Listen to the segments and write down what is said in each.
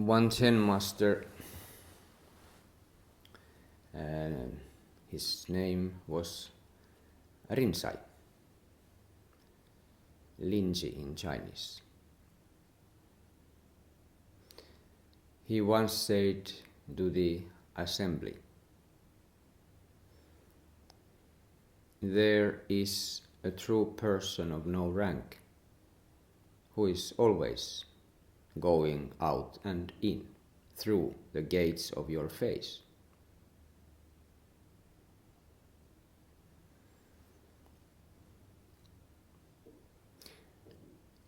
one Zen master, his name was Rinzai, Linji in Chinese. He once said to the assembly, "There is a true person of no rank who is always going out and in through the gates of your face."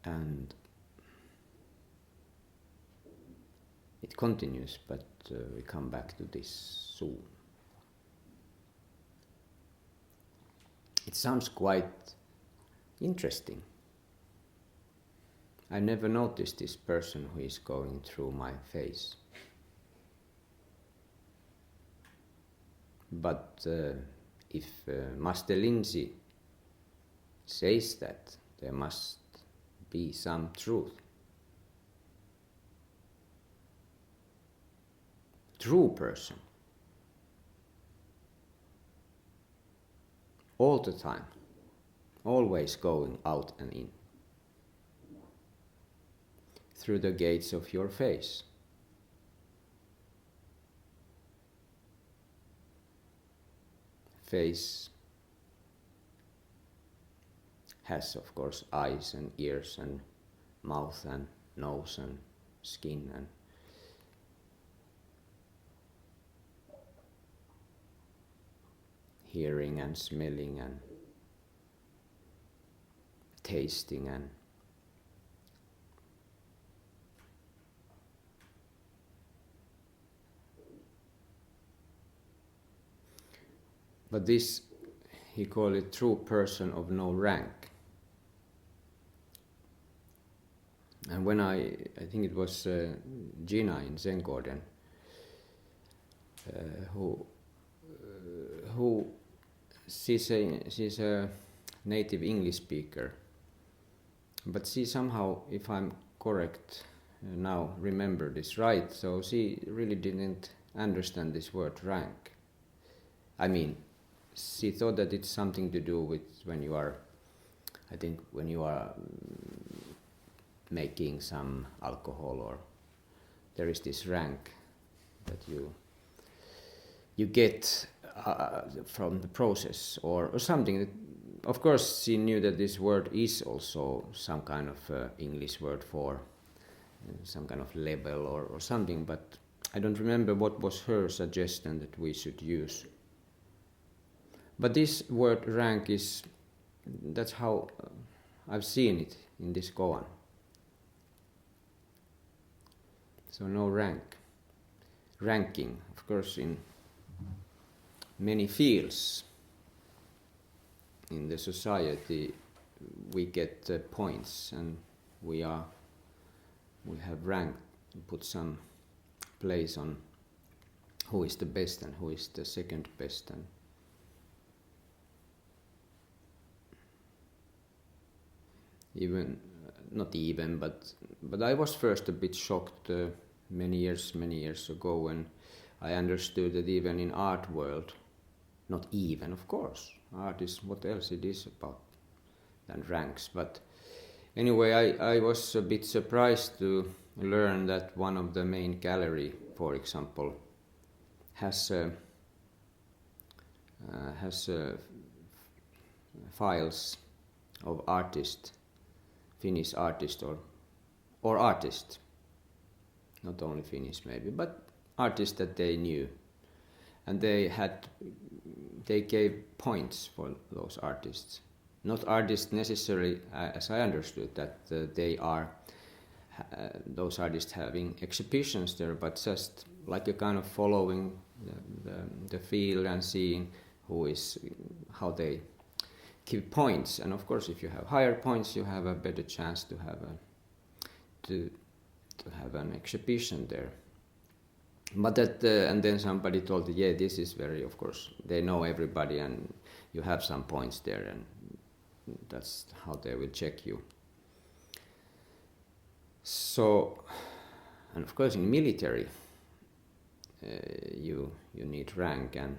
And it continues, but we come back to this soon. It sounds quite interesting. I never noticed this person who is going through my face. But if Master Linji says that, there must be some truth. True person. All the time. Always going out and in. Through the gates of your face. Face has, of course, eyes and ears and mouth and nose and skin and hearing and smelling and tasting and but this, he called it true person of no rank. And when I think it was Gina in Zen Garden, who she's a native English speaker, but she somehow, if I'm correct now, remember this right, so she really didn't understand this word rank. I mean, she thought that it's something to do with when you are making some alcohol, or there is this rank that you get from the process or something. Of course, she knew that this word is also some kind of English word for some kind of level or something, but I don't remember what was her suggestion that we should use. But this word rank that's how I've seen it in this koan. So no rank. Ranking, of course, in many fields in the society we get points, and we have rank, put some place on who is the best and who is the second best. And but I was first a bit shocked many years ago when I understood that even in art world, not even, of course, art is what else it is about than ranks, but anyway, I was a bit surprised to learn that one of the main gallery, for example, has files of Finnish artist or artist, not only Finnish maybe, but artists that they knew, and they gave points for those artists. Not artists necessarily, as I understood, that they are those artists having exhibitions there, but just like a kind of following the field and seeing how they give points. And of course, if you have higher points, you have a better chance to have an exhibition there. But and then somebody told, yeah, this is very, of course, they know everybody, and you have some points there, and that's how they will check you. So And of course in military you need rank, and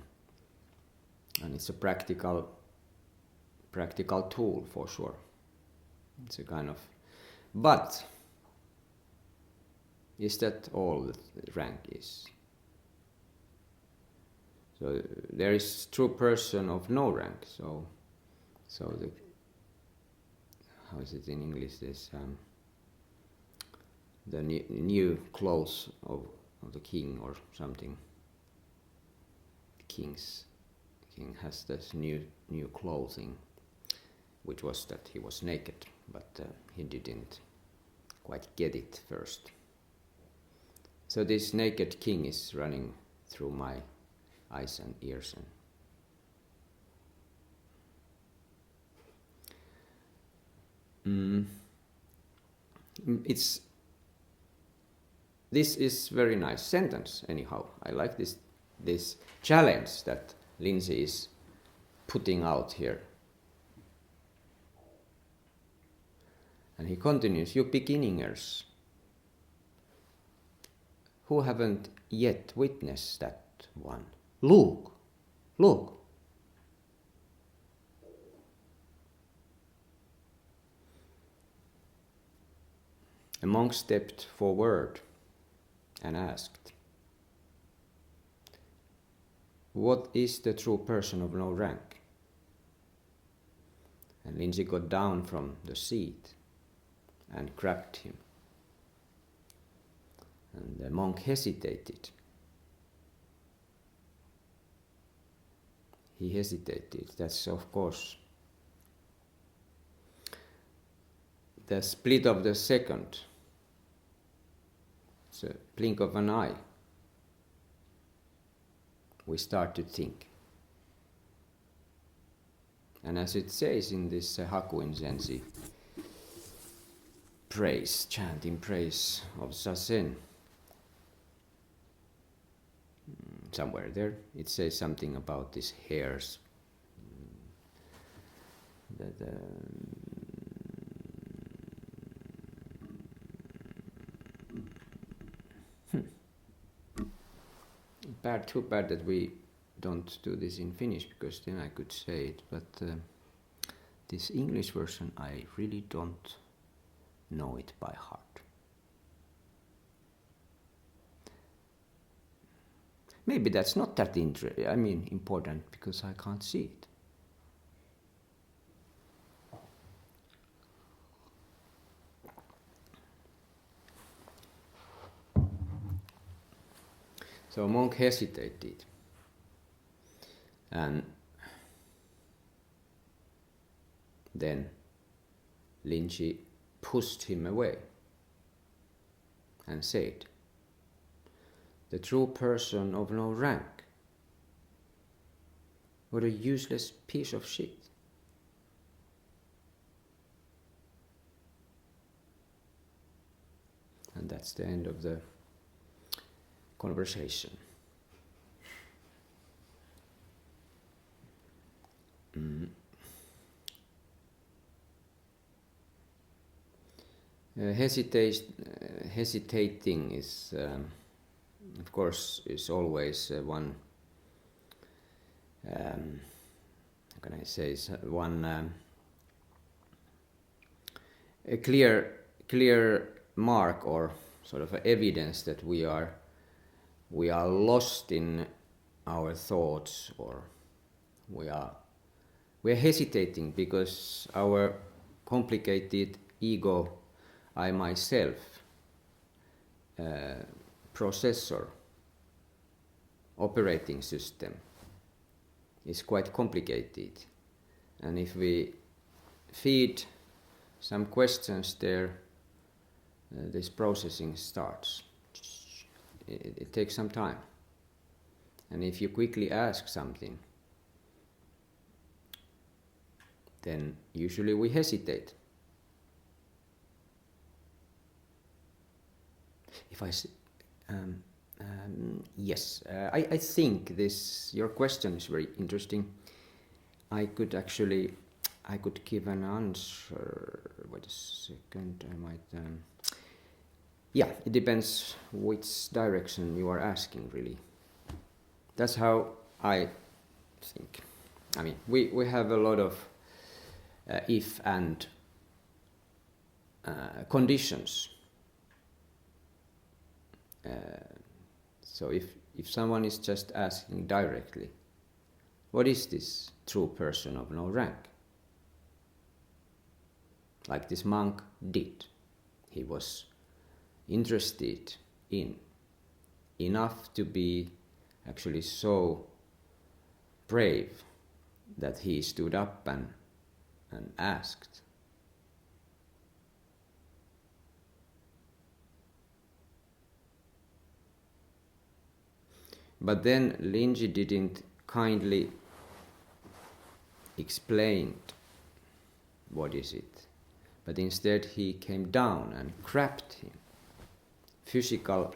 it's a practical tool for sure. It's a kind of, but is that all that rank is? So there is true person of no rank. So the, how is it in English? This the new clothes of the king or something. The king has this new clothing, which was that he was naked, but he didn't quite get it first. So this naked king is running through my eyes and ears, and this is very nice sentence anyhow. I like this challenge that Lindsay is putting out here. And he continues, you beginners who haven't yet witnessed that one, look. A monk stepped forward and asked, what is the true person of no rank? And Lindsay got down from the seat and grabbed him. And the monk hesitated. He hesitated. That's of course the split of the second. It's a blink of an eye. We start to think. And as it says in this Haku in Zenzi, praise, chanting praise of Sesshin, somewhere there it says something about these hairs. Too bad that we don't do this in Finnish, because then I could say it, but this English version I really don't know it by heart. Maybe that's not that important, because I can't see it. So monk hesitated, and then Lindsay pushed him away and said, the true person of no rank, what a useless piece of shit. And that's the end of the conversation. Hesitating is, of course, is always one. How can I say? One a clear mark or sort of evidence that we are lost in our thoughts, or we're hesitating because our complicated ego, I myself, processor, operating system is quite complicated, and if we feed some questions there, this processing starts. It takes some time, and if you quickly ask something, then usually we hesitate. If I say, yes, I think your question is very interesting. I could give an answer. Wait a second, I might. Yeah, it depends which direction you are asking, really. That's how I think. I mean, we have a lot of if and conditions. So if someone is just asking directly, what is this true person of no rank? Like this monk did. He was interested in enough to be actually so brave that he stood up and asked. But then Linji didn't kindly explain what is it, but instead he came down and grabbed him. Physical.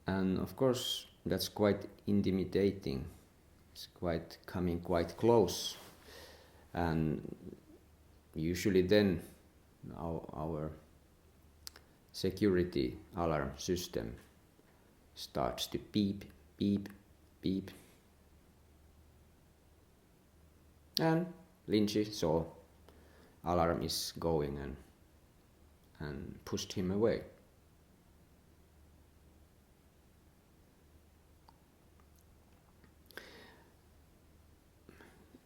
And of course that's quite intimidating. It's quite coming quite close. And usually then our security alarm system starts to beep, beep, beep. And Linji saw alarm is going and pushed him away.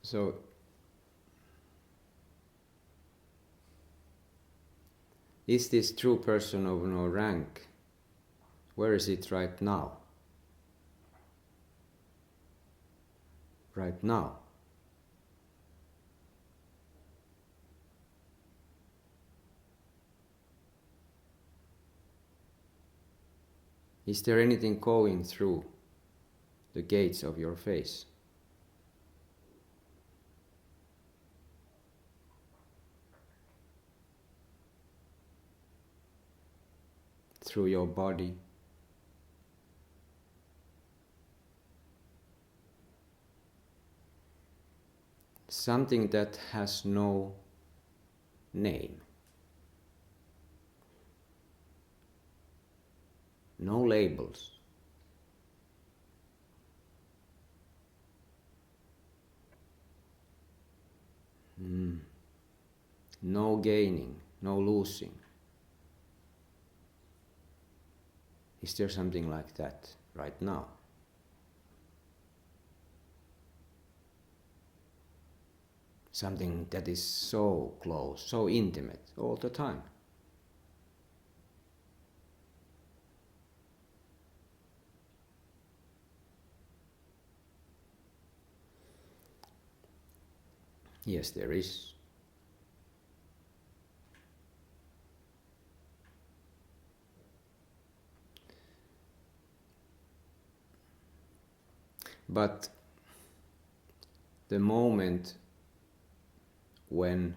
So is this true person of no rank? Where is it right now? Right now. Is there anything going through the gates of your face? Through your body? Something that has no name. No labels. No gaining, no losing. Is there something like that right now? Something that is so close, so intimate all the time. Yes, there is. But the moment when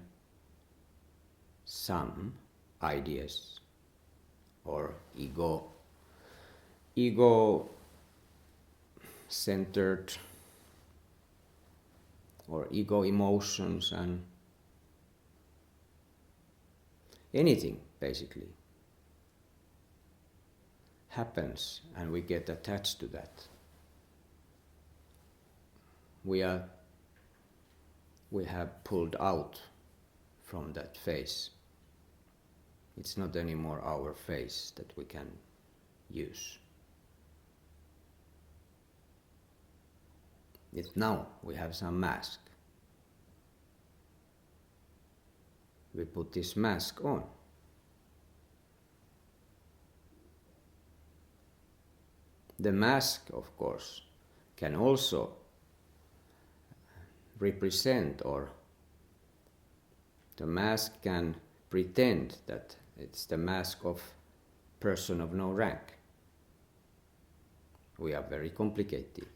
some ideas or ego-centered or ego emotions and anything basically happens and we get attached to that, we have pulled out from that face. It's not anymore our face that we can use. Now we have some mask. We put this mask on. The mask, of course, can also represent, or the mask can pretend that it's the mask of person of no rank. We are very complicated.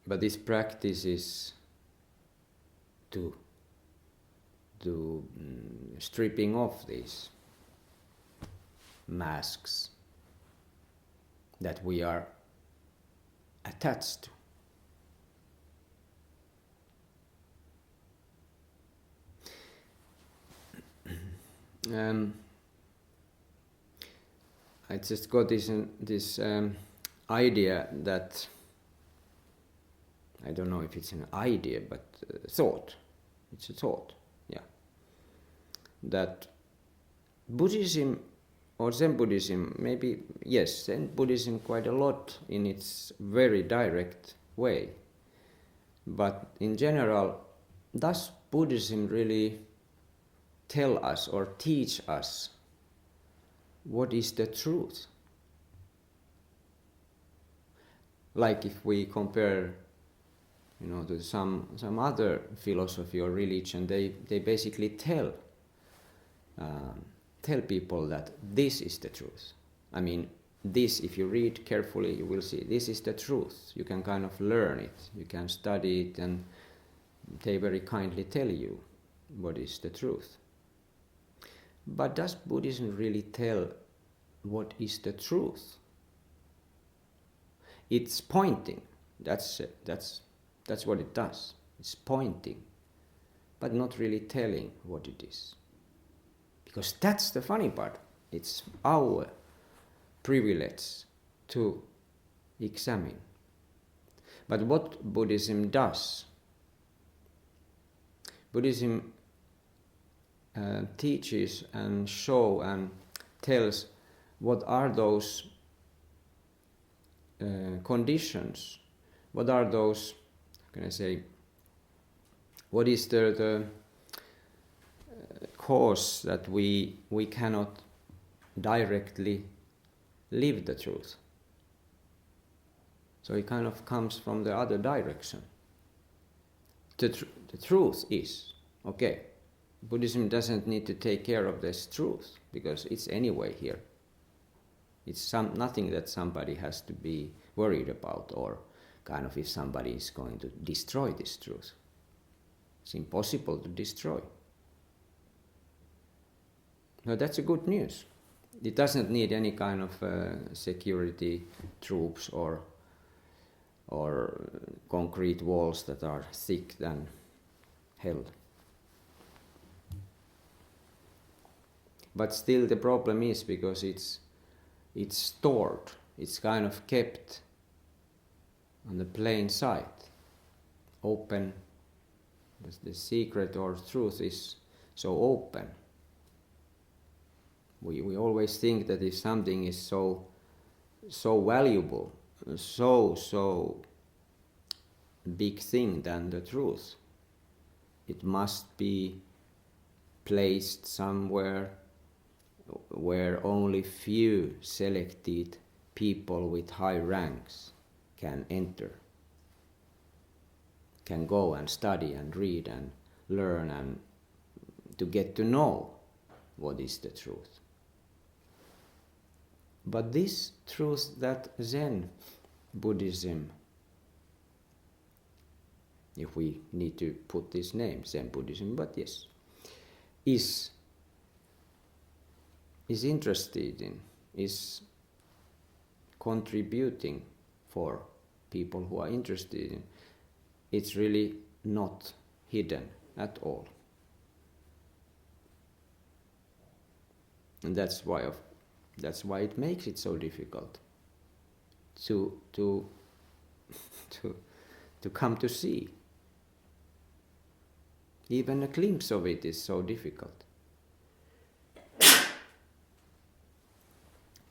But this practice is to stripping off these masks that we are attached to. I just got this idea that, I don't know if it's an idea, but thought. It's a thought, yeah. That Buddhism or Zen Buddhism, maybe, yes, Zen Buddhism quite a lot in its very direct way. But in general, does Buddhism really tell us or teach us what is the truth? Like if we compare, to some other philosophy or religion, they basically tell people that this is the truth. I mean, this, if you read carefully, you will see this is the truth. You can kind of learn it. You can study it, and they very kindly tell you what is the truth. But does Buddhism really tell what is the truth? It's pointing. That's what it does. It's pointing, but not really telling what it is. Because that's the funny part. It's our privilege to examine. But what Buddhism does, Buddhism teaches and shows and tells what are those conditions, what are those, what is the cause that we cannot directly live the truth. So it kind of comes from the other direction. The truth is, okay, Buddhism doesn't need to take care of this truth because it's anyway here. It's nothing that somebody has to be worried about, or kind of if somebody is going to destroy this truth. It's impossible to destroy. No, that's a good news. It doesn't need any kind of security troops or concrete walls that are thick than hell. But still the problem is because it's stored, it's kind of kept on the plain sight, open. The secret or truth is so open. We always think that if something is so valuable, so big thing than the truth, it must be placed somewhere where only few selected people with high ranks can enter, can go and study and read and learn and to get to know what is the truth. But this truth that Zen Buddhism, if we need to put this name, Zen Buddhism, but yes, is interested in, is contributing for people who are interested in, it's really not hidden at all. And that's why it makes it so difficult to come to see. Even a glimpse of it is so difficult.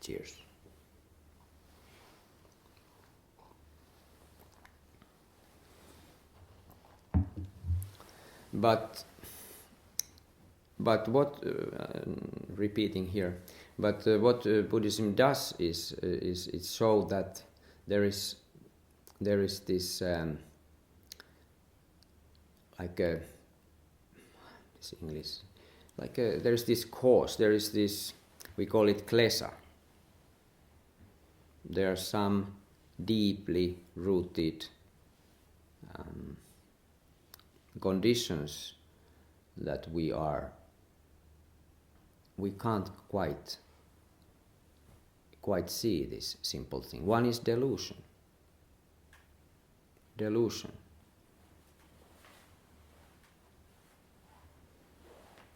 Cheers. But what repeating here? But what Buddhism does is it show that there is this this English, there is this cause. There is this, we call it klesa. There are some deeply rooted conditions that we can't quite see this simple thing. One is delusion.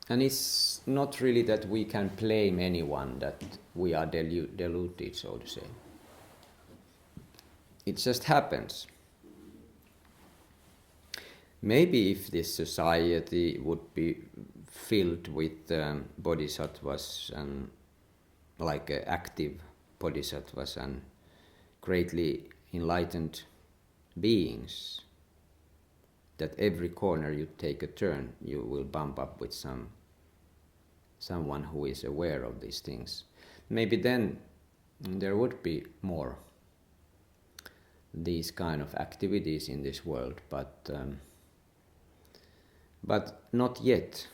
And it's not really that we can blame anyone that we are deluded, so to say. It just happens. Maybe if this society would be filled with bodhisattvas and like active bodhisattvas and greatly enlightened beings, that every corner you take a turn, you will bump up with someone who is aware of these things. Maybe then there would be more these kind of activities in this world, but not yet.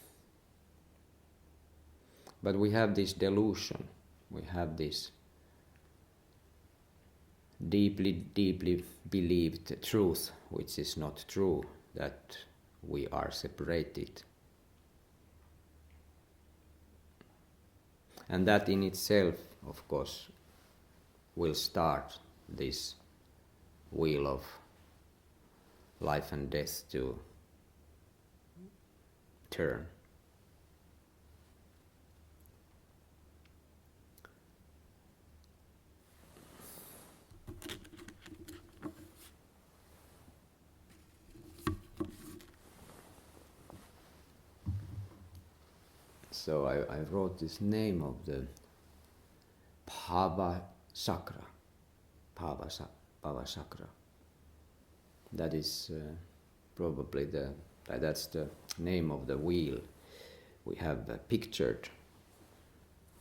But we have this delusion, we have this deeply believed truth, which is not true, that we are separated. And that in itself, of course, will start this wheel of life and death to turn. So I wrote this name of the Bhava Chakra. Bhava Chakra. That is probably that's the name of the wheel. We have pictured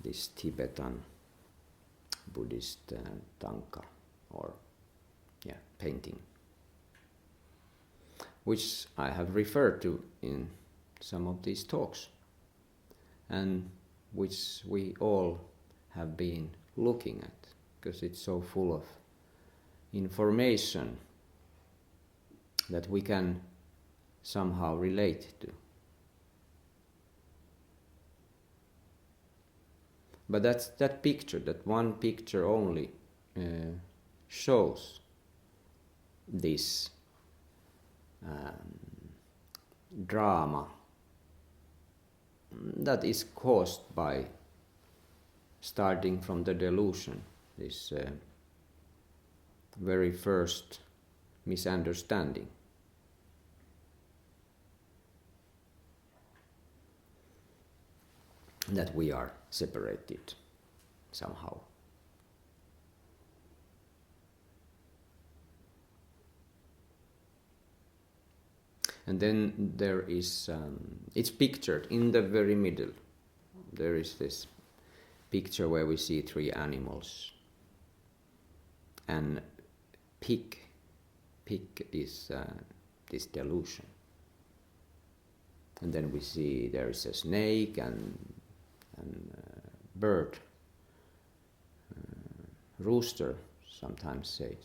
this Tibetan Buddhist tanka or painting, which I have referred to in some of these talks, and which we all have been looking at, because it's so full of information that we can somehow relate to. But that picture, that one picture only, shows this drama that is caused by starting from the delusion, this very first misunderstanding. That we are separated somehow. And then there is, it's pictured in the very middle. There is this picture where we see three animals. And pig is this delusion. And then we see there is a snake and bird, rooster, sometimes said.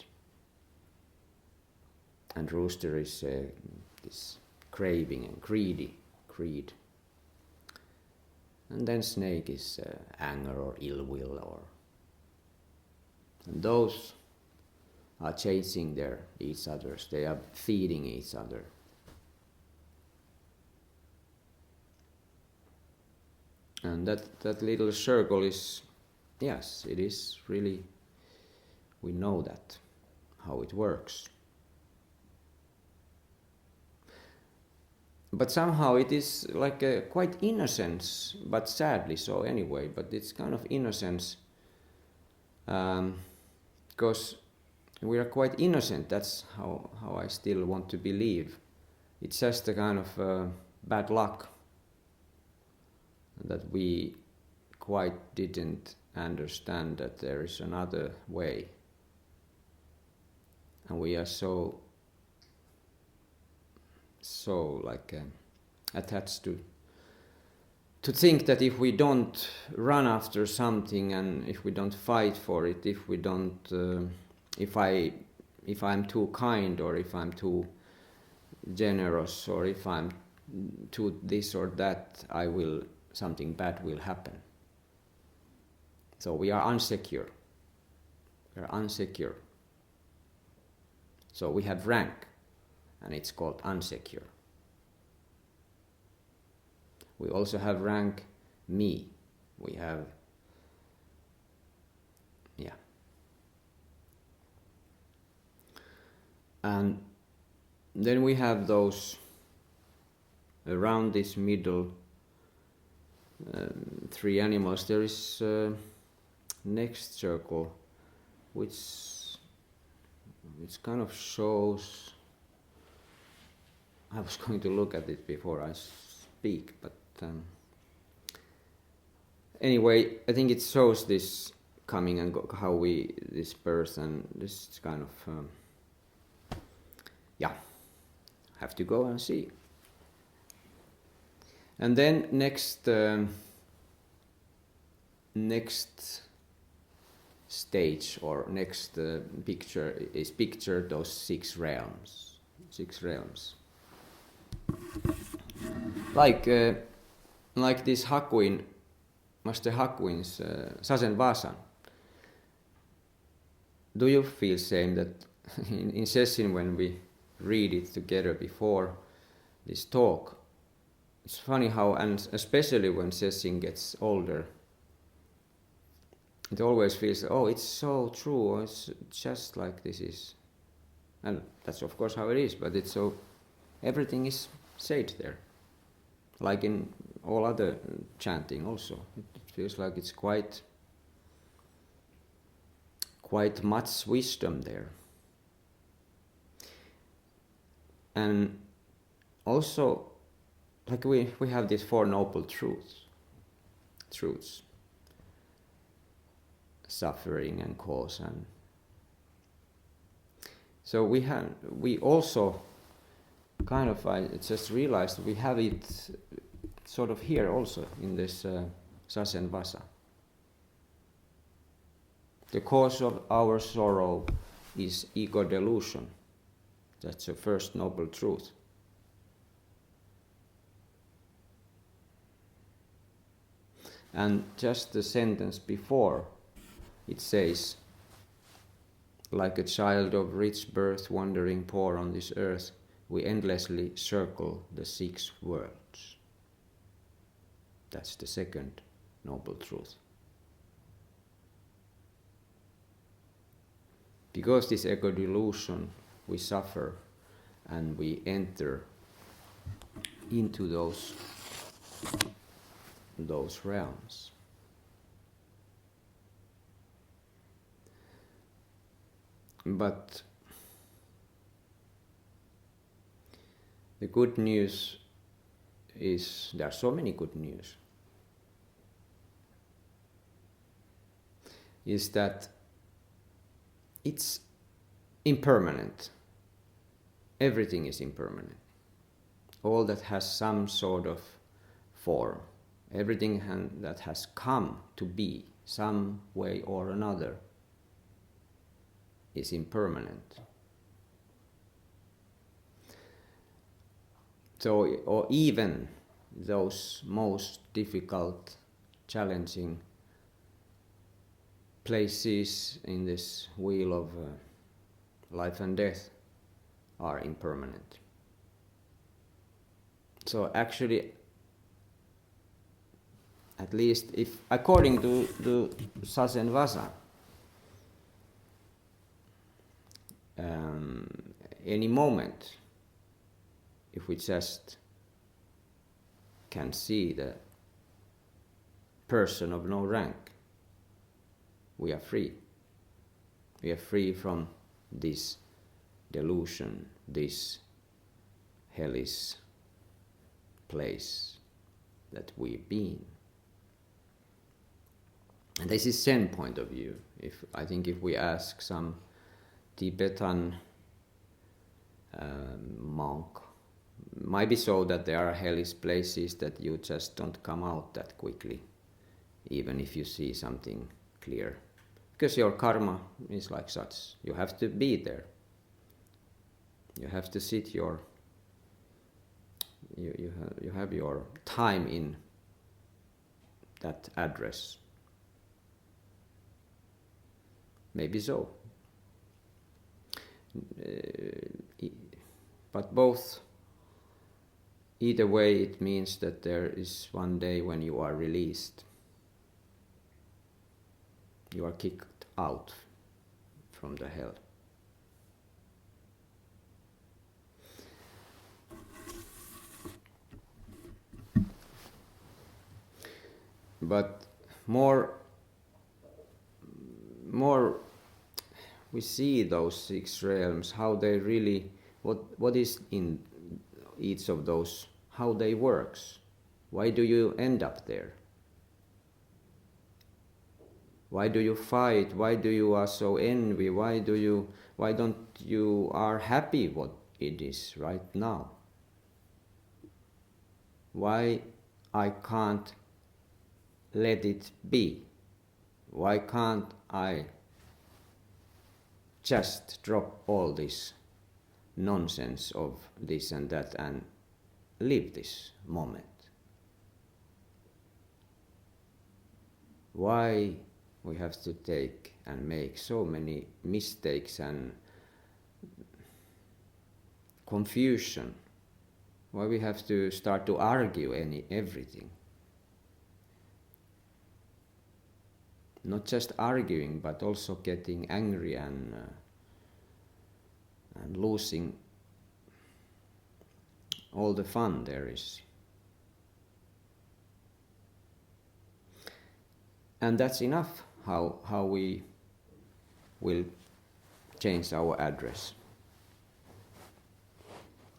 And rooster is this craving and greed. And then snake is anger or ill will, and those are chasing each other. They are feeding each other. And that little circle is, yes, it is really, we know that, how it works. But somehow it is like a quite innocence, but sadly so anyway, but it's kind of innocence, because we are quite innocent. That's how I still want to believe. It's just a kind of bad luck that we quite didn't understand that there is another way. And we are so like attached to think that if we don't run after something and if we don't fight for it, if we don't if I'm too kind or if I'm too generous or if I'm too this or that, something bad will happen. So we are unsecure. So we have rank, and it's called unsecure. We also have rank me. We have, and then we have those around this middle three animals. There is next circle, which kind of shows. I was going to look at it before I speak, but anyway, I think it shows this coming and how this person, this kind of, have to go and see. And then next stage or next picture is picture those six realms. Like this Hakuin, Master Hakuin's Sasen Vasan. Do you feel same that in Sesshin when we read it together before this talk, it's funny how, and especially when Sesshin gets older, it always feels, oh, it's so true, it's just like this is. And that's of course how it is, but it's so, everything is said there. Like in all other chanting also. It feels like it's quite much wisdom there. And also, like we have these Four Noble Truths. Suffering and cause, and so we also kind of, I just realized we have it sort of here also in this Sasen Vasa. The cause of our sorrow is ego delusion. That's the first noble truth. And just the sentence before, it says, like a child of rich birth wandering poor on this earth, we endlessly circle the six worlds. That's the second noble truth. Because this ego delusion, we suffer and we enter into those realms. But the good news is, there are so many good news, is that it's impermanent. Everything is impermanent. All that has some sort of form, everything that has come to be some way or another is impermanent. So, or even those most difficult, challenging places in this wheel of life and death are impermanent. So actually, at least if according to the Sasen Vasa, any moment, if we just can see the person of no rank, we are free. We are free from this delusion, this hellish place that we've been. And this is Zen point of view. I think if we ask some Tibetan monk, might be so that there are hellish places that you just don't come out that quickly, even if you see something clear, because your karma is like such. You have to be there. You have to sit you have your time in that address. Maybe so. But both either way it means that there is one day when you are released. You are kicked out from the hell. But more we see those 6 realms, how they really, what is in each of those, how they works. Why do you end up there? Why do you fight? Why do you are so envy? Why don't you are happy what it is right now? Why I can't let it be? Why can't I just drop all this nonsense of this and that and live this moment? Why we have to take and make so many mistakes and confusion? Why we have to start to argue everything? Not just arguing, but also getting angry and losing all the fun there is. And that's enough how we will change our address.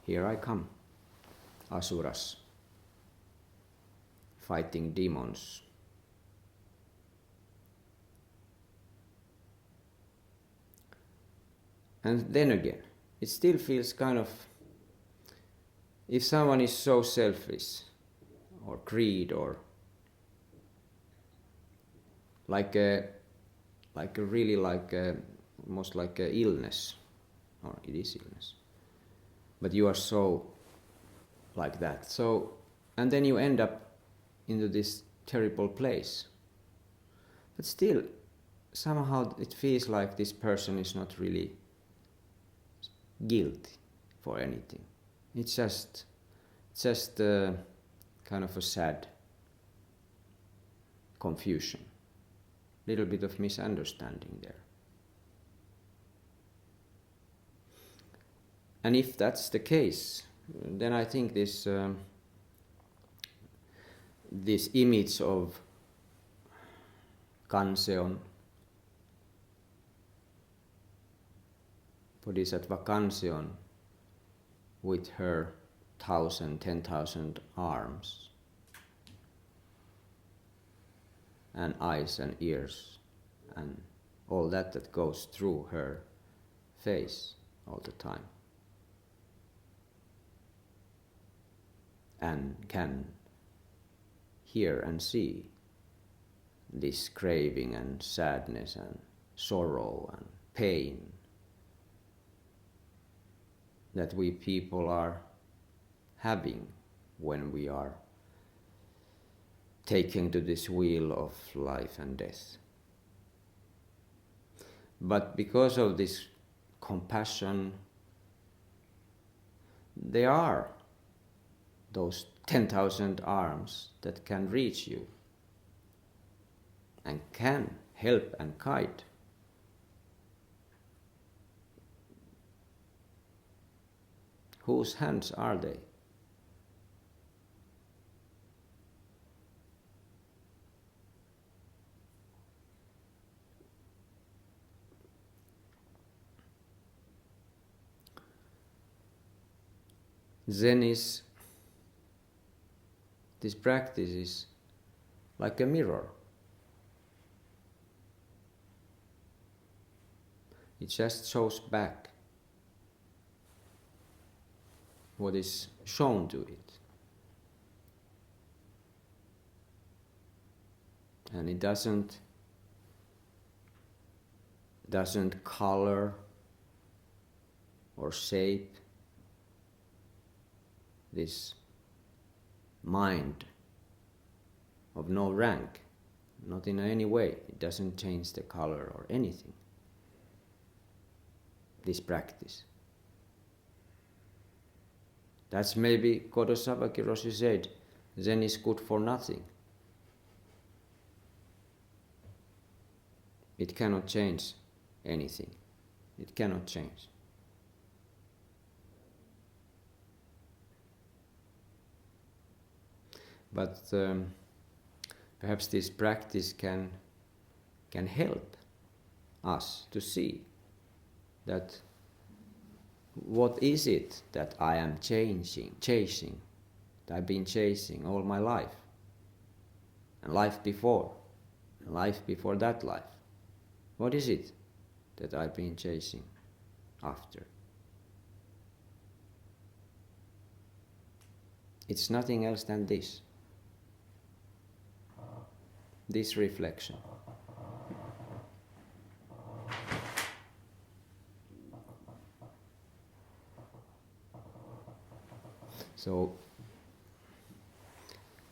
Here I come, asuras, fighting demons. And then again, it still feels kind of, if someone is so selfish or greed or almost like a illness, or it is illness, but you are so like that. So, and then you end up into this terrible place. But still, somehow it feels like this person is not really guilty for anything. It's just kind of a sad confusion, little bit of misunderstanding there. And if that's the case, then I think this image of Kanseon, Bodhisattva Kanseon, with her 10,000 arms and eyes and ears and all that goes through her face all the time, and can hear and see this craving and sadness and sorrow and pain that we people are having when we are taken to this wheel of life and death. But because of this compassion, there are those 10,000 arms that can reach you and can help and guide. Whose hands are they? Zen is, this practice is like a mirror. It just shows back what is shown to it. And it doesn't color or shape this mind of no rank, not in any way. It doesn't change the color or anything, this practice. That's maybe Kodosawaki Roshi said, Zen is good for nothing. It cannot change anything. It cannot change. But perhaps this practice can help us to see that what is it that I am chasing, that I've been chasing all my life, and life before that life. What is it that I've been chasing after? It's nothing else than this reflection. So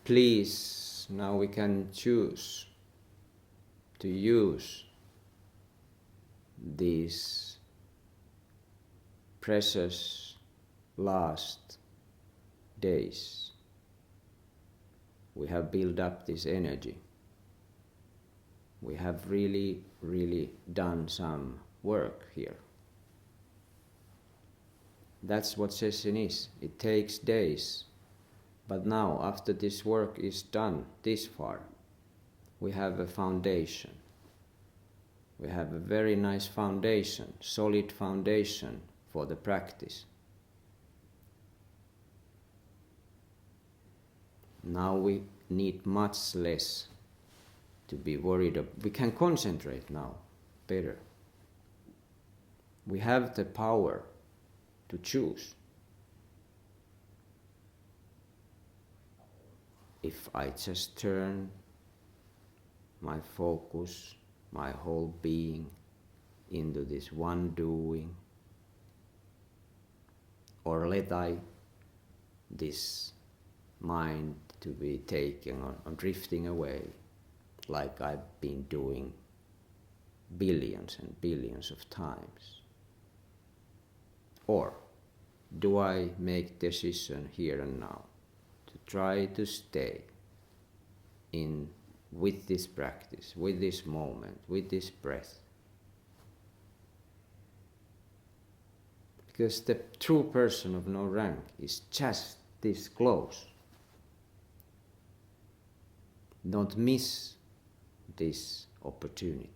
please, now we can choose to use these precious last days. We have built up this energy. We have really, really done some work here. That's what Sesshin is. It takes days. But now, after this work is done this far, we have a foundation. We have a very nice foundation, solid foundation for the practice. Now we need much less to be worried about. We can concentrate now better. We have the power to choose. If I just turn my focus, my whole being into this one doing, or let I this mind to be taken on drifting away like I've been doing billions and billions of times. Or do I make decision here and now to try to stay in with this practice, with this moment, with this breath? Because the true person of no rank is just this close. Don't miss this opportunity.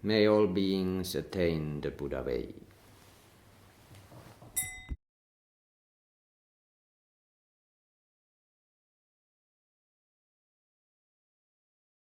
May all beings attain the Buddha way.